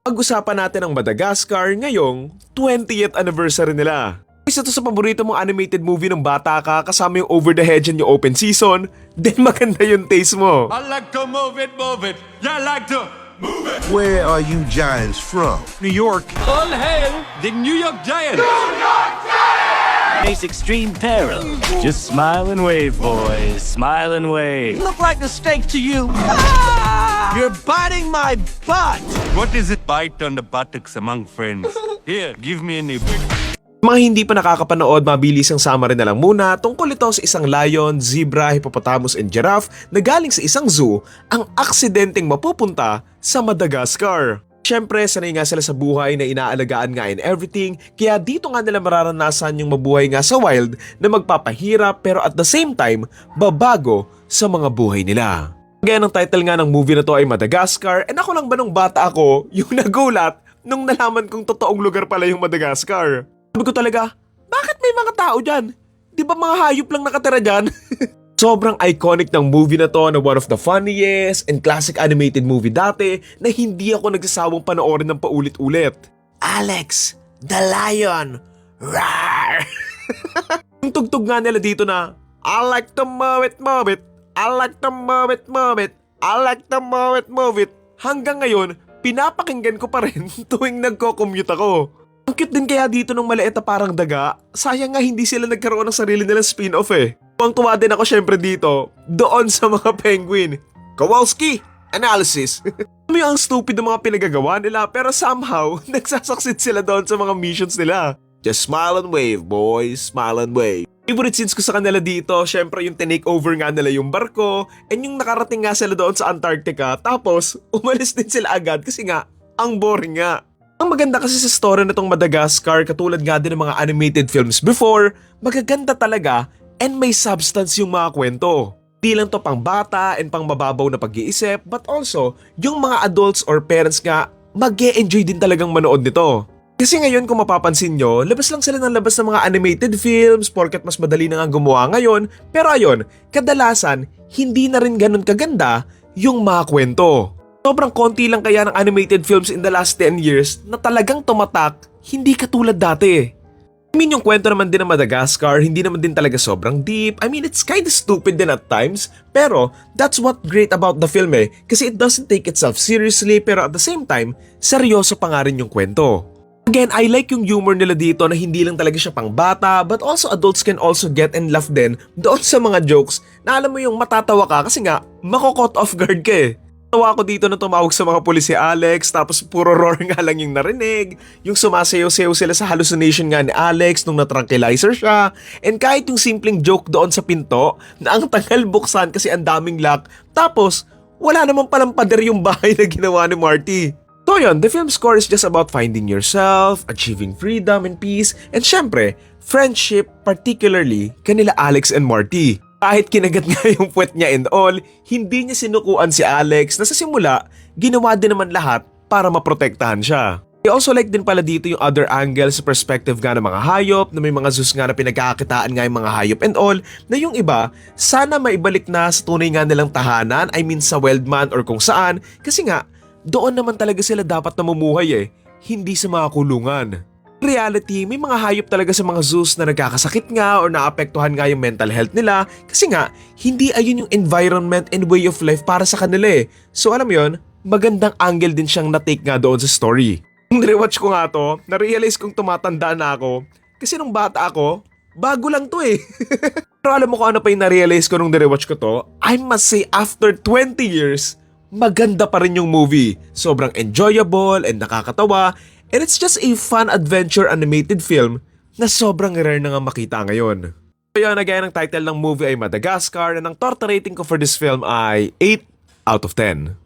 Pag-usapan natin ang Madagascar ngayong 20th anniversary nila. Isa to sa paborito mong animated movie ng bata ka, kasama yung Over the Hedge and yung open season, then maganda yung taste mo. I like to move it, move it. Yeah, I like to move it. Where are you giants from? New York. All hail the New York Giants. Face extreme peril. Just smile and wave, boys. Smile and wave. Look like a steak to you. You're biting my butt. What is it? Bite on the buttocks among friends. Here, give me a nip. Mga hindi pa nakakapanood, mabilis ang summary na lang muna. Tungkol ito sa isang lion, zebra, hippopotamus, and giraffe na galing sa isang zoo ang aksidenteng mapupunta sa Madagascar. Siyempre, sanay nga sila sa buhay na inaalagaan nga and everything, kaya dito nga nila mararanasan yung mabuhay nga sa wild na magpapahirap pero at the same time, babago sa mga buhay nila. Kaya ang title nga ng movie na to ay Madagascar, and ako lang ba nung bata ako yung nagulat nung nalaman kong totoong lugar pala yung Madagascar. Sabi ko talaga, bakit may mga tao dyan? Di ba mga hayop lang nakatira dyan? Sobrang iconic ng movie na to na one of the funniest and classic animated movie dati na hindi ako nagsasawang panoorin ng paulit-ulit. Alex, the lion, roar! Yung tugtog nga nila dito na, I like to move it, move it. I like to move it, move it. I like to move it, move it. Hanggang ngayon, pinapakinggan ko pa rin tuwing nagko-commute ako. Ang cute din kaya dito ng maliit na parang daga. Sayang nga hindi sila nagkaroon ng sarili nilang spin-off eh. Tuwang-tuwa din ako syempre dito, doon sa mga penguin. Kowalski, analysis. Alam mo yung ang stupid ng mga pinagagawa nila pero somehow, nagsasucceed sila doon sa mga missions nila. Just smile and wave, boys. Smile and wave. Favorite scenes ko sa kanila dito, syempre yung tinake over nga nila yung barko and yung nakarating nga sila doon sa Antarctica tapos umalis din sila agad kasi nga, ang boring nga. Ang maganda kasi sa story na tong Madagascar, katulad nga din ng mga animated films before, magaganda talaga and may substance yung mga kwento. Di lang to pang bata and pang mababaw na pag-iisip, but also, yung mga adults or parents nga, mag-e-enjoy din talagang manood nito. Kasi ngayon kung mapapansin nyo, labas lang sila ng labas ng mga animated films porket mas madali na nga gumawa ngayon, pero ayun, kadalasan, hindi na rin ganun kaganda yung mga kwento. Sobrang konti lang kaya ng animated films in the last 10 years na talagang tumatak, hindi katulad dati. I mean, yung kwento naman din ng Madagascar, hindi naman din talaga sobrang deep. I mean, it's kinda stupid din at times, pero that's what great about the film eh, kasi it doesn't take itself seriously pero at the same time, seryoso pa nga rin yung kwento. Again, I like yung humor nila dito na hindi lang talaga siya pang bata but also adults can also get and laugh din doon sa mga jokes na alam mo yung matatawa ka kasi nga, mako-caught off guard ka eh. Tawa ko dito na tumawag sa mga pulis si Alex tapos puro roar nga lang yung narinig, yung sumasayaw-sayaw sila sa hallucination nga ni Alex nung na-tranquilizer siya, and kahit yung simpleng joke doon sa pinto na ang tagal buksan kasi ang daming lock, tapos wala naman palang pader yung bahay na ginawa ni Marty. So yun, the film score is just about finding yourself, achieving freedom and peace, and syempre, friendship, particularly kanila Alex and Marty. Kahit kinagat nga yung puwet niya and all, hindi niya sinukuan si Alex na sa simula, ginawa din naman lahat para maprotektahan siya. I also like din pala dito yung other angle sa perspective nga ng mga hayop, na may mga zoos nga na pinagkakakitaan nga yung mga hayop and all, na yung iba, sana maibalik na sa tunay nga nilang tahanan, I mean sa wildman or kung saan, kasi nga, doon naman talaga sila dapat namumuhay eh, hindi sa mga kulungan. Reality, may mga hayop talaga sa mga zoos na nagkakasakit nga or naapektuhan nga yung mental health nila kasi nga, hindi ayun yung environment and way of life para sa kanila eh. So alam mo yun, magandang angle din siyang na-take nga doon sa story. Nung rewatch ko nga to, na-realize kong tumatanda na ako kasi nung bata ako, bago lang to eh. Pero alam mo kung ano pa yung na-realize ko nung rewatch ko to, I must say after 20 years, maganda pa rin yung movie. Sobrang enjoyable and nakakatawa. And it's just a fun adventure animated film na sobrang rare na nga makita ngayon. So yun, again, ang title ng movie ay Madagascar and ang torta rating ko for this film ay 8 out of 10.